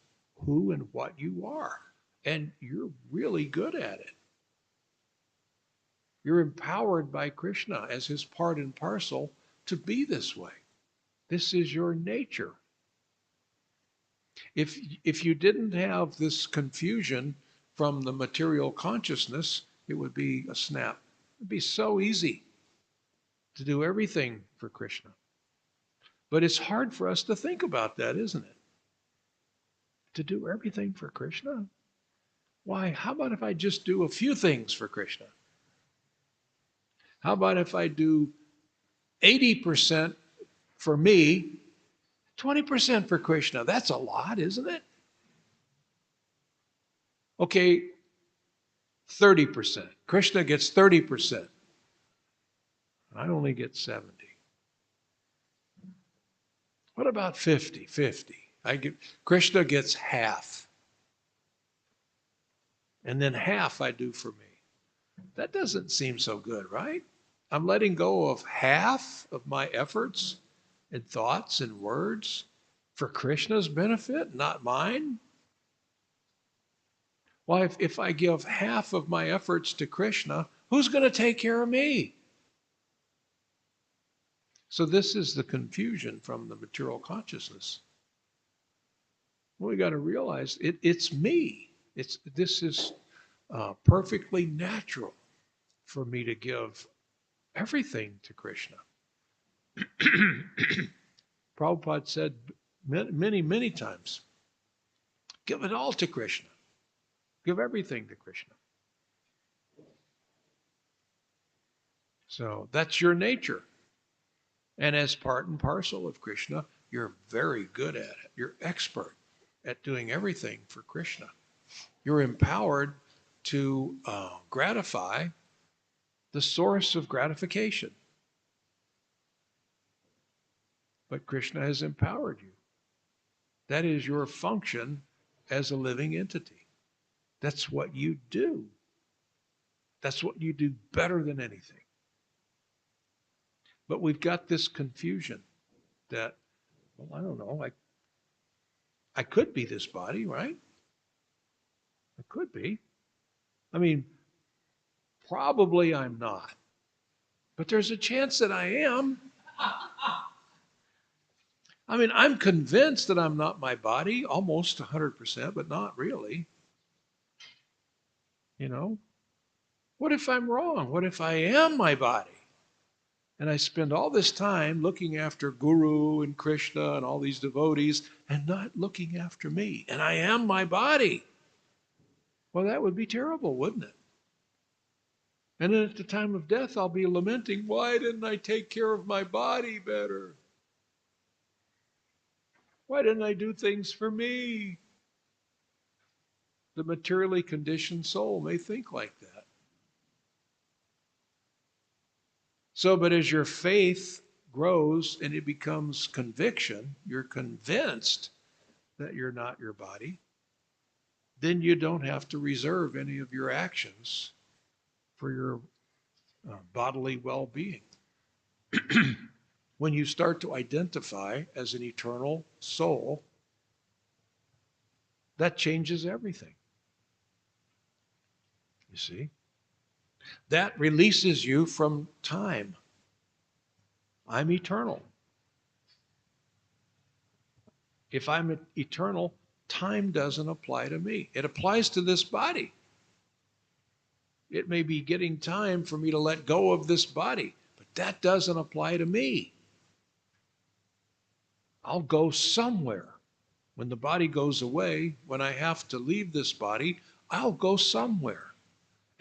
who and what you are. And you're really good at it. You're empowered by Krishna as his part and parcel to be this way. This is your nature. If you didn't have this confusion from the material consciousness, it would be a snap. It'd be so easy to do everything for Krishna. But it's hard for us to think about that, isn't it? To do everything for Krishna? Why? How about if I just do a few things for Krishna? How about if I do 80% for me, 20% for Krishna? That's a lot, isn't it? Okay, 30%. Krishna gets 30%. I only get 70. What about 50-50? Krishna gets half. And then half I do for me. That doesn't seem so good, right? I'm letting go of half of my efforts and thoughts and words for Krishna's benefit, not mine. Well, if I give half of my efforts to Krishna, who's going to take care of me? So this is the confusion from the material consciousness. Well, we got to realize it's me. This is perfectly natural for me to give everything to Krishna. Prabhupada said many, many times, give it all to Krishna. Give everything to Krishna. So that's your nature. And as part and parcel of Krishna, you're very good at it. You're expert at doing everything for Krishna. You're empowered to gratify the source of gratification. But Krishna has empowered you. That is your function as a living entity. That's what you do. That's what you do better than anything. But we've got this confusion that, well, I don't know, I could be this body, right? I could be. I mean, probably I'm not. But there's a chance that I am. I mean, I'm convinced that I'm not my body, almost 100%, but not really. You know? What if I'm wrong? What if I am my body? And I spend all this time looking after Guru and Krishna and all these devotees and not looking after me. And I am my body. Well, that would be terrible, wouldn't it? And then at the time of death, I'll be lamenting, why didn't I take care of my body better? Why didn't I do things for me? The materially conditioned soul may think like that. So, but as your faith grows and it becomes conviction, you're convinced that you're not your body, then you don't have to reserve any of your actions for your bodily well-being. When you start to identify as an eternal soul, that changes everything. You see? That releases you from time. I'm eternal. If I'm eternal, time doesn't apply to me. It applies to this body. It may be getting time for me to let go of this body, but that doesn't apply to me. I'll go somewhere. When the body goes away, when I have to leave this body, I'll go somewhere.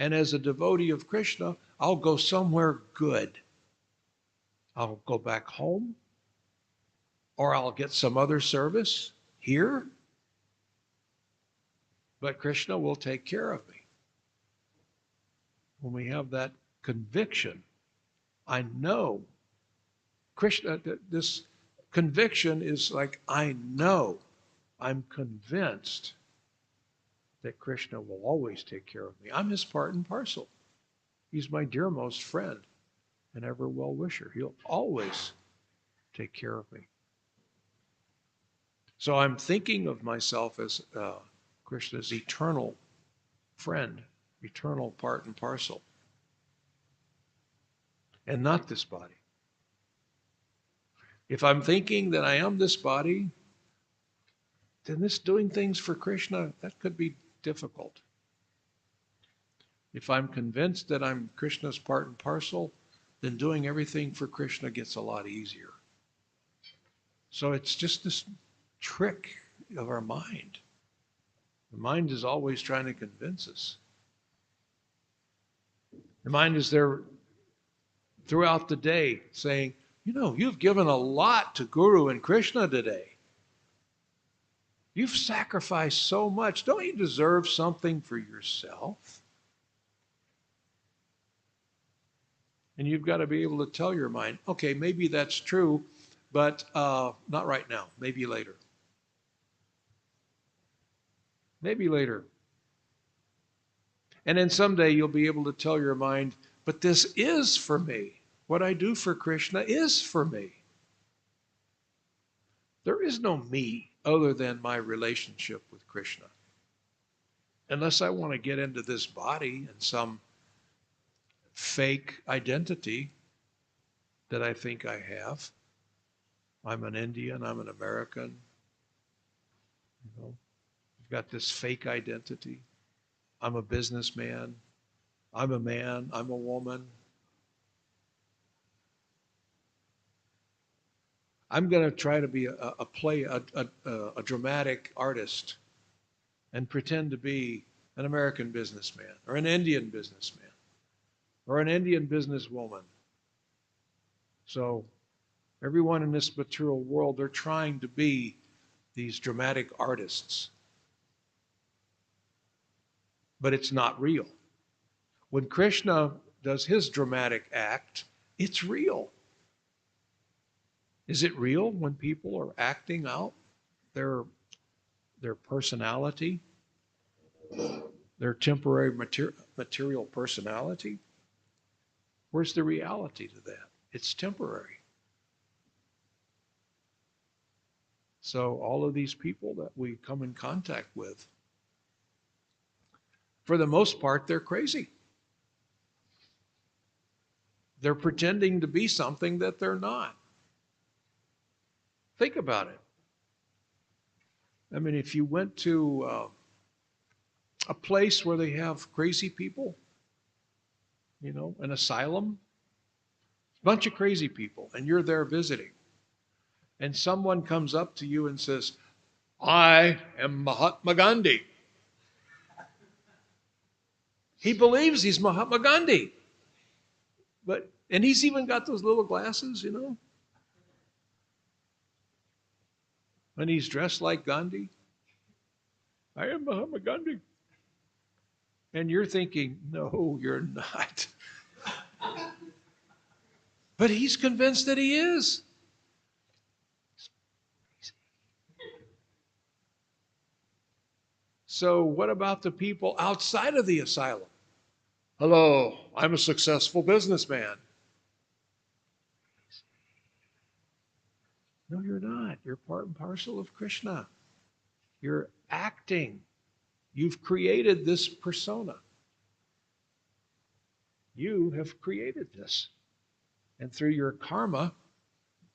And as a devotee of Krishna, I'll go somewhere good. I'll go back home, or I'll get some other service here. But Krishna will take care of me. When we have that conviction, I know Krishna, this conviction is like, I know, I'm convinced that Krishna will always take care of me. I'm his part and parcel. He's my dearmost friend and ever well-wisher. He'll always take care of me. So I'm thinking of myself as Krishna's eternal friend, eternal part and parcel, and not this body. If I'm thinking that I am this body, then this doing things for Krishna, that could be difficult. If I'm convinced that I'm Krishna's part and parcel, then doing everything for Krishna gets a lot easier. So it's just this trick of our mind. The mind is always trying to convince us. The mind is there throughout the day saying, you know, you've given a lot to Guru and Krishna today. You've sacrificed so much. Don't you deserve something for yourself? And you've got to be able to tell your mind, okay, maybe that's true, but not right now. Maybe later. Maybe later. And then someday you'll be able to tell your mind, but this is for me. What I do for Krishna is for me. There is no me other than my relationship with Krishna. Unless I want to get into this body and some fake identity that I think I have. I'm an Indian, I'm an American. You know, I've got this fake identity. I'm a businessman. I'm a man. I'm a woman. I'm going to try to be a dramatic artist and pretend to be an American businessman or an Indian businessman or an Indian businesswoman. So everyone in this material world, they're trying to be these dramatic artists. But it's not real. When Krishna does his dramatic act, it's real. Is it real when people are acting out their personality, their temporary material personality? Where's the reality to that? It's temporary. So all of these people that we come in contact with, for the most part, they're crazy. They're pretending to be something that they're not. Think about it. I mean, if you went to a place where they have crazy people, you know, an asylum, a bunch of crazy people, and you're there visiting, and someone comes up to you and says, I am Mahatma Gandhi. He believes he's Mahatma Gandhi. And he's even got those little glasses, you know. And he's dressed like Gandhi. I am Mahatma Gandhi. And you're thinking, no, you're not. But he's convinced that he is. So what about the people outside of the asylum? Hello, I'm a successful businessman. No, you're not. You're part and parcel of Krishna. You're acting. You've created this persona. You have created this. And through your karma,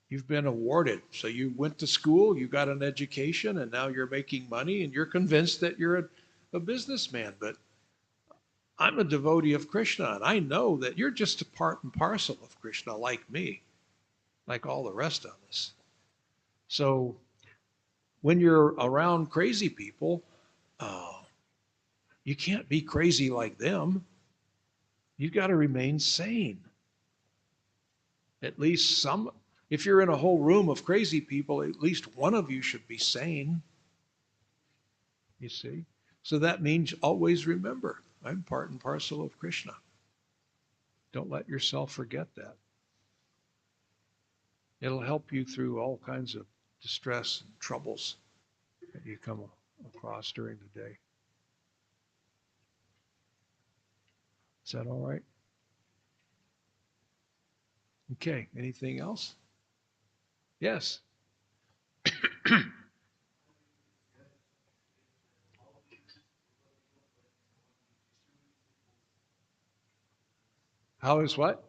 you've been awarded. So you went to school, you got an education, and now you're making money, and you're convinced that you're a businessman. But I'm a devotee of Krishna, and I know that you're just a part and parcel of Krishna, like me, like all the rest of us. So when you're around crazy people, you can't be crazy like them. You've got to remain sane. At least some, if you're in a whole room of crazy people, at least one of you should be sane. You see? So that means always remember, I'm part and parcel of Krishna. Don't let yourself forget that. It'll help you through all kinds of distress and troubles that you come across during the day. Is that all right? Okay, anything else? Yes. How is what?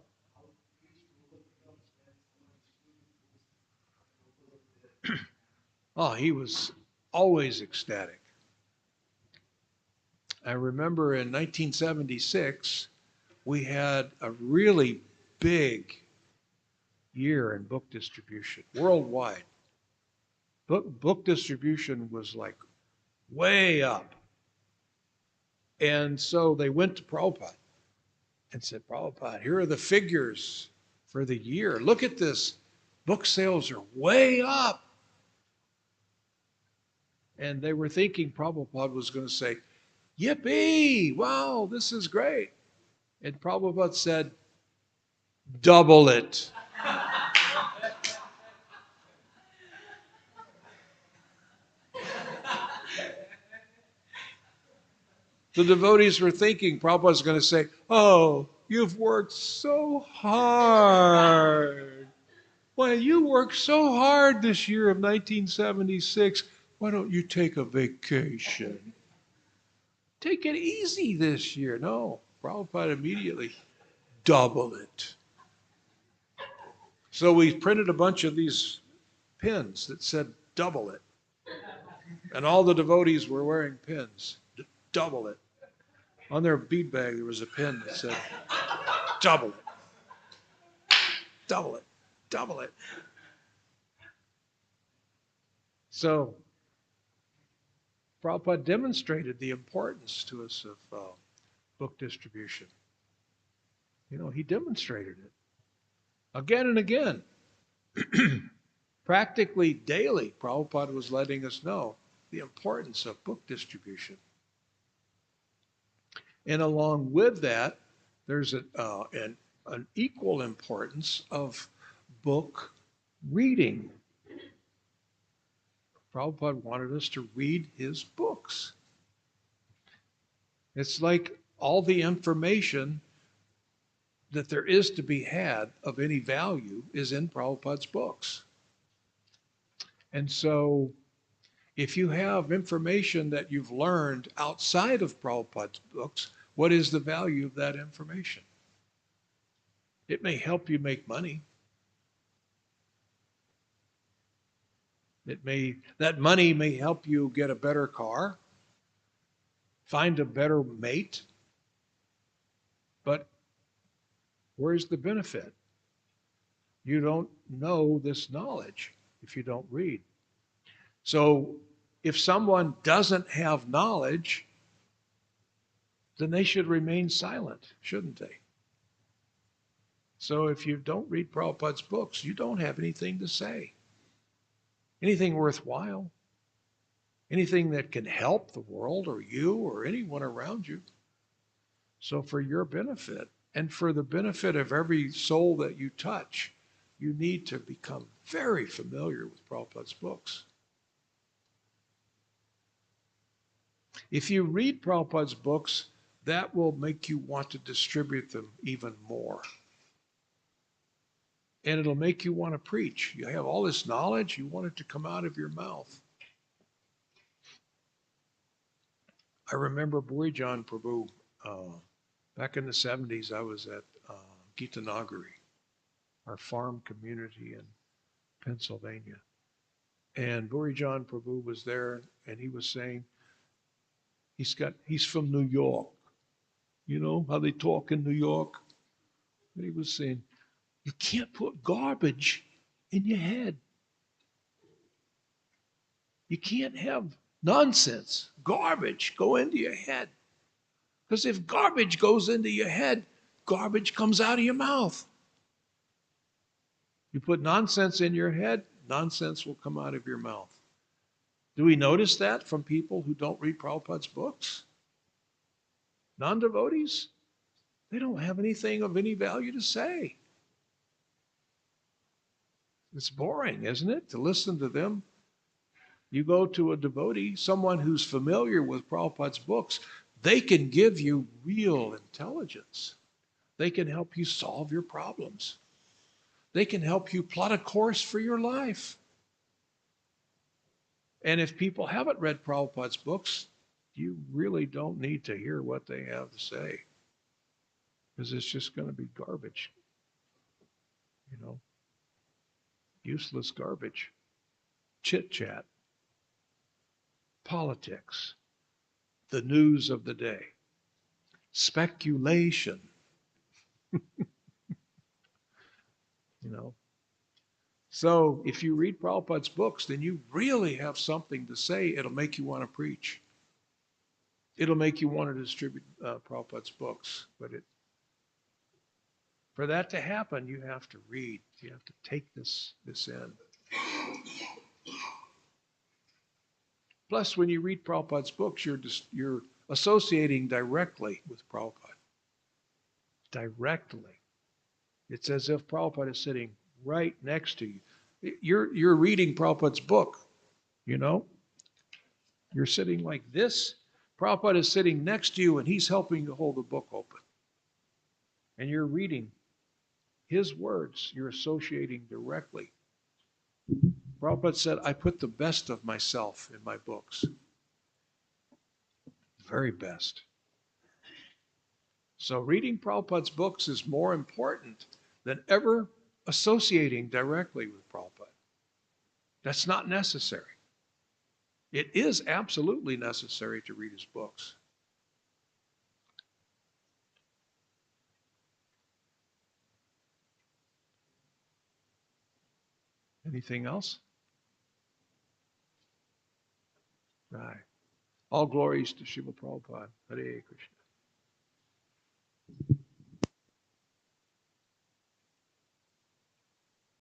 Oh, he was always ecstatic. I remember in 1976, we had a really big year in book distribution worldwide. Book distribution was like way up. And so they went to Prabhupada and said, Prabhupada, here are the figures for the year. Look at this. Book sales are way up. And they were thinking Prabhupada was going to say, yippee, wow, this is great. And Prabhupada said, double it. The devotees were thinking Prabhupada's going to say, oh, you've worked so hard. Why, you worked so hard this year of 1976. Why don't you take a vacation? Take it easy this year. No, Prabhupada immediately double it. So we printed a bunch of these pins that said double it. And all the devotees were wearing pins. Double it. On their bead bag, there was a pin that said, double it, double it, double it. So Prabhupada demonstrated the importance to us of book distribution. You know, he demonstrated it again and again. Practically daily, Prabhupada was letting us know the importance of book distribution. And along with that, there's an equal importance of book reading. Prabhupada wanted us to read his books. It's like all the information that there is to be had of any value is in Prabhupada's books. And so if you have information that you've learned outside of Prabhupada's books, what is the value of that information? It may help you make money. That money may help you get a better car, find a better mate, but where's the benefit? You don't know this knowledge if you don't read. So if someone doesn't have knowledge, then they should remain silent, shouldn't they? So if you don't read Prabhupada's books, you don't have anything to say, anything worthwhile, anything that can help the world or you or anyone around you. So for your benefit and for the benefit of every soul that you touch, you need to become very familiar with Prabhupada's books. If you read Prabhupada's books, that will make you want to distribute them even more. And it'll make you want to preach. You have all this knowledge, you want it to come out of your mouth. I remember Bhurijan Prabhu, back in the 70s, I was at Gita Nagari, our farm community in Pennsylvania. And Bhurijan Prabhu was there, and he was saying, he's from New York. You know how they talk in New York? And he was saying, you can't put garbage in your head. You can't have nonsense, garbage go into your head. Because if garbage goes into your head, garbage comes out of your mouth. You put nonsense in your head, nonsense will come out of your mouth. Do we notice that from people who don't read Prabhupada's books? Non-devotees? They don't have anything of any value to say. It's boring, isn't it, to listen to them? You go to a devotee, someone who's familiar with Prabhupada's books, they can give you real intelligence. They can help you solve your problems. They can help you plot a course for your life. And if people haven't read Prabhupada's books, you really don't need to hear what they have to say, because it's just going to be garbage, you know, useless garbage, chit-chat. politics, the news of the day, speculation, you know. So if you read Prabhupada's books, then you really have something to say. It'll make you want to preach. It'll make you want to distribute Prabhupada's books. But for that to happen, you have to read. You have to take this in. Plus, when you read Prabhupada's books, you're associating directly with Prabhupada. Directly. It's as if Prabhupada is sitting right next to you. You're reading Prabhupada's book, you know? You're sitting like this. Prabhupada is sitting next to you and he's helping you hold the book open. And you're reading his words. You're associating directly. Prabhupada said, I put the best of myself in my books. Very best. So reading Prabhupada's books is more important than ever associating directly with Prabhupada. That's not necessary. It is absolutely necessary to read his books. Anything else? Right. All glories to Srila Prabhupada. Hare Krishna.